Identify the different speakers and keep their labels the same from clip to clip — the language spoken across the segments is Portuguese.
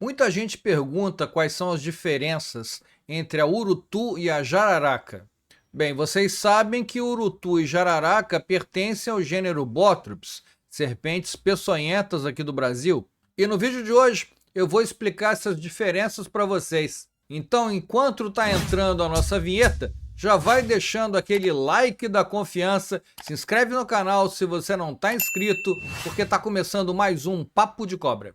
Speaker 1: Muita gente pergunta quais são as diferenças entre a urutu e a jararaca. Bem, vocês sabem que urutu e jararaca pertencem ao gênero Bothrops, serpentes peçonhentas aqui do Brasil. E no vídeo de hoje eu vou explicar essas diferenças para vocês. Então, enquanto está entrando a nossa vinheta, já vai deixando aquele like da confiança, se inscreve no canal se você não está inscrito, porque está começando mais um Papo de Cobra.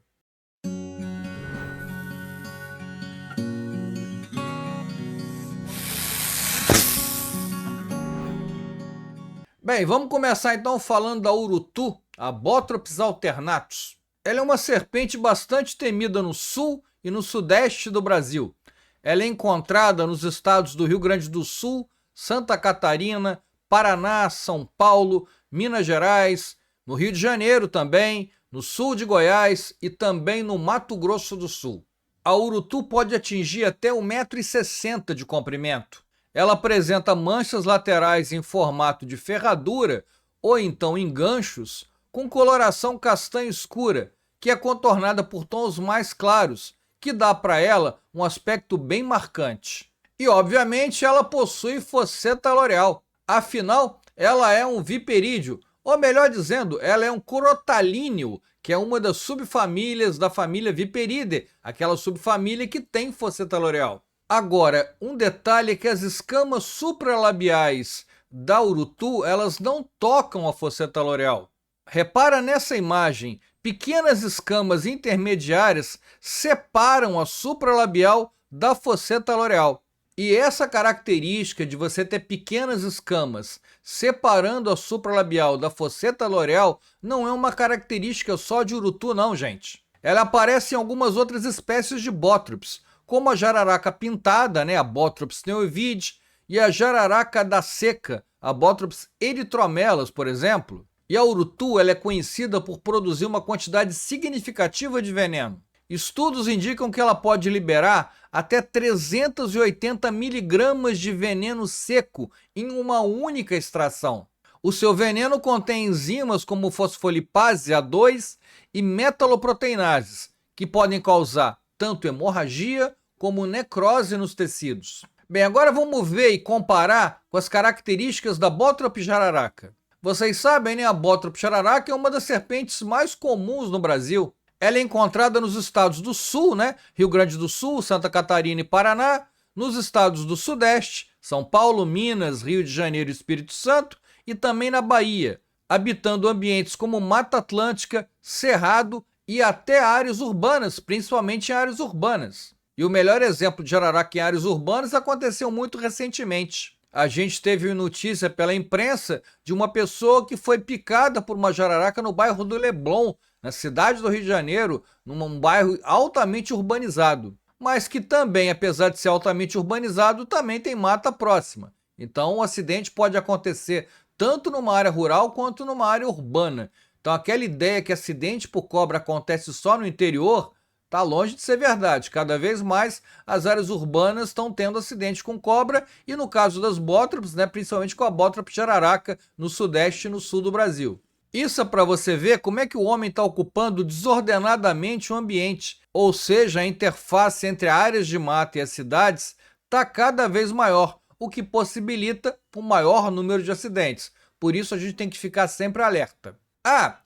Speaker 1: Bem, vamos começar então falando da urutu, a Bothrops alternatus. Ela é uma serpente bastante temida no sul e no sudeste do Brasil. Ela é encontrada nos estados do Rio Grande do Sul, Santa Catarina, Paraná, São Paulo, Minas Gerais, no Rio de Janeiro também, no sul de Goiás e também no Mato Grosso do Sul. A urutu pode atingir até 1,60 m de comprimento. Ela apresenta manchas laterais em formato de ferradura ou então em ganchos, com coloração castanha escura, que é contornada por tons mais claros, que dá para ela um aspecto bem marcante. E, obviamente, ela possui fosseta loreal. Afinal, ela é um viperídeo, ou melhor dizendo, ela é um crotalíneo, que é uma das subfamílias da família Viperidae, aquela subfamília que tem fosseta loreal. Agora, um detalhe é que as escamas supralabiais da urutu, elas não tocam a fosseta loreal. Repara nessa imagem, pequenas escamas intermediárias separam a supralabial da fosseta loreal. E essa característica de você ter pequenas escamas separando a supralabial da fosseta loreal não é uma característica só de urutu não, gente. Ela aparece em algumas outras espécies de Bothrops, como a jararaca pintada, a Bothrops neovide, e a jararaca da seca, a Bothrops erythromelas, por exemplo. E a urutu ela é conhecida por produzir uma quantidade significativa de veneno. Estudos indicam que ela pode liberar até 380 miligramas de veneno seco em uma única extração. O seu veneno contém enzimas como fosfolipase A2 e metaloproteinases, que podem causar tanto hemorragia como necrose nos tecidos. Bem, agora vamos ver e comparar com as características da Bothrops jararaca. Vocês sabem, a Bothrops jararaca é uma das serpentes mais comuns no Brasil. Ela é encontrada nos estados do sul, Rio Grande do Sul, Santa Catarina e Paraná, nos estados do sudeste, São Paulo, Minas, Rio de Janeiro e Espírito Santo, e também na Bahia, habitando ambientes como Mata Atlântica, Cerrado e até áreas urbanas, principalmente em áreas urbanas. E o melhor exemplo de jararaca em áreas urbanas aconteceu muito recentemente. A gente teve notícia pela imprensa de uma pessoa que foi picada por uma jararaca no bairro do Leblon, na cidade do Rio de Janeiro, num bairro altamente urbanizado. Mas que também, apesar de ser altamente urbanizado, também tem mata próxima. Então o acidente pode acontecer tanto numa área rural quanto numa área urbana. Então aquela ideia que acidente por cobra acontece só no interior está longe de ser verdade. Cada vez mais as áreas urbanas estão tendo acidente com cobra e no caso das Bothrops, principalmente com a Bothrops jararaca no sudeste e no sul do Brasil. Isso é para você ver como é que o homem está ocupando desordenadamente o ambiente, ou seja, a interface entre áreas de mata e as cidades está cada vez maior, o que possibilita um maior número de acidentes. Por isso a gente tem que ficar sempre alerta.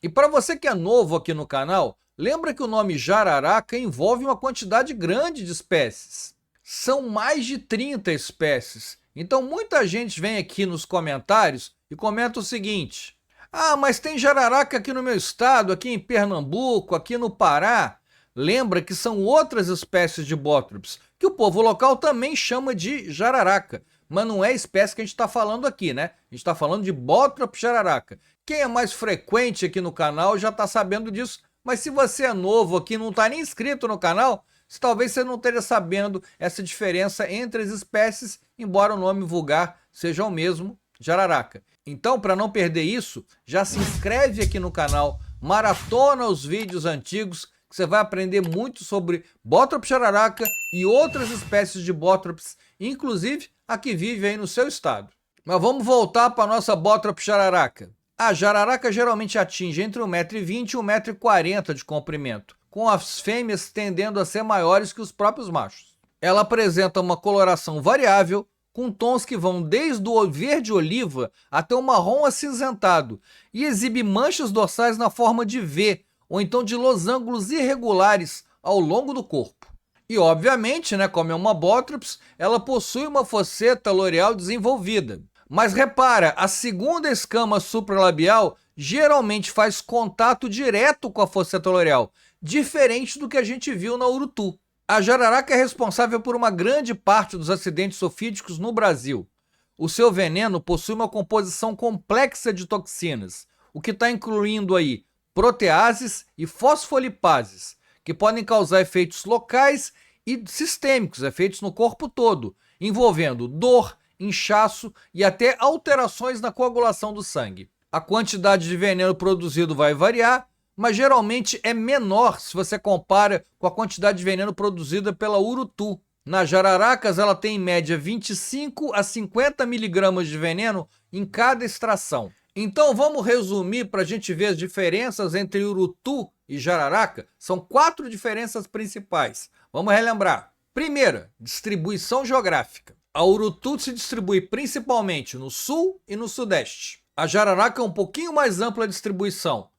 Speaker 1: E para você que é novo aqui no canal, lembra que o nome jararaca envolve uma quantidade grande de espécies. São mais de 30 espécies. Então muita gente vem aqui nos comentários e comenta o seguinte: mas tem jararaca aqui no meu estado, aqui em Pernambuco, aqui no Pará. Lembra que são outras espécies de Bothrops, que o povo local também chama de jararaca. Mas não é a espécie que a gente está falando aqui, A gente está falando de Bothrops jararaca. Quem é mais frequente aqui no canal já está sabendo disso. Mas se você é novo aqui, não está nem inscrito no canal, talvez você não esteja sabendo essa diferença entre as espécies, embora o nome vulgar seja o mesmo, jararaca. Então, para não perder isso, já se inscreve aqui no canal, maratona os vídeos antigos, que você vai aprender muito sobre Bothrops jararaca e outras espécies de Bothrops, inclusive a que vive aí no seu estado. Mas vamos voltar para a nossa Bothrops jararaca. A jararaca geralmente atinge entre 1,20 m e 1,40 m de comprimento, com as fêmeas tendendo a ser maiores que os próprios machos. Ela apresenta uma coloração variável, com tons que vão desde o verde oliva até o marrom acinzentado, e exibe manchas dorsais na forma de V, ou então de losângulos irregulares ao longo do corpo. E obviamente, como é uma bótrops, ela possui uma fosseta loreal desenvolvida. Mas repara, a segunda escama supralabial geralmente faz contato direto com a fosseta loreal, diferente do que a gente viu na urutu. A jararaca é responsável por uma grande parte dos acidentes ofídicos no Brasil. O seu veneno possui uma composição complexa de toxinas, o que está incluindo aí proteases e fosfolipases, que podem causar efeitos locais e sistêmicos, efeitos no corpo todo, envolvendo dor, inchaço e até alterações na coagulação do sangue. A quantidade de veneno produzido vai variar, mas geralmente é menor se você compara com a quantidade de veneno produzida pela urutu. Nas jararacas, ela tem em média 25 a 50 miligramas de veneno em cada extração. Então vamos resumir para a gente ver as diferenças entre urutu e jararaca. São 4 diferenças principais. Vamos relembrar. Primeira, distribuição geográfica. A urutu se distribui principalmente no sul e no sudeste. A jararaca é um pouquinho mais ampla a distribuição.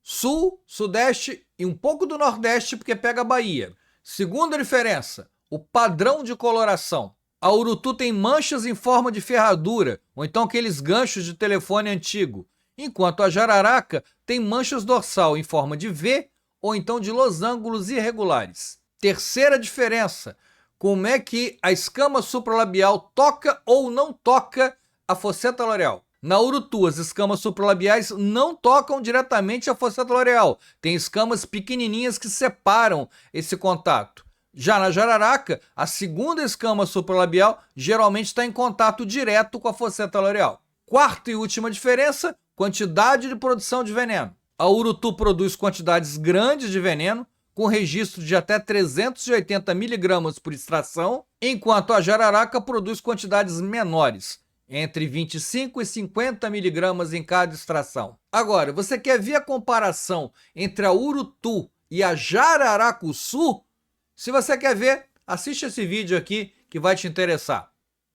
Speaker 1: Sul, sudeste e um pouco do nordeste, porque pega a Bahia. Segunda diferença, o padrão de coloração. A urutu tem manchas em forma de ferradura, ou então aqueles ganchos de telefone antigo, enquanto a jararaca tem manchas dorsal em forma de V, ou então de losângulos irregulares. Terceira diferença, como é que a escama supralabial toca ou não toca a fosseta loreal. Na urutu, as escamas supralabiais não tocam diretamente a fosseta loreal. Tem escamas pequenininhas que separam esse contato. Já na jararaca, a segunda escama supralabial geralmente está em contato direto com a fosseta loreal. Quarta e última diferença, quantidade de produção de veneno. A urutu produz quantidades grandes de veneno, com registro de até 380 miligramas por extração, enquanto a jararaca produz quantidades menores, entre 25 e 50 miligramas em cada extração. Agora, você quer ver a comparação entre a urutu e a jararacuçu? Se você quer ver, assiste esse vídeo aqui que vai te interessar.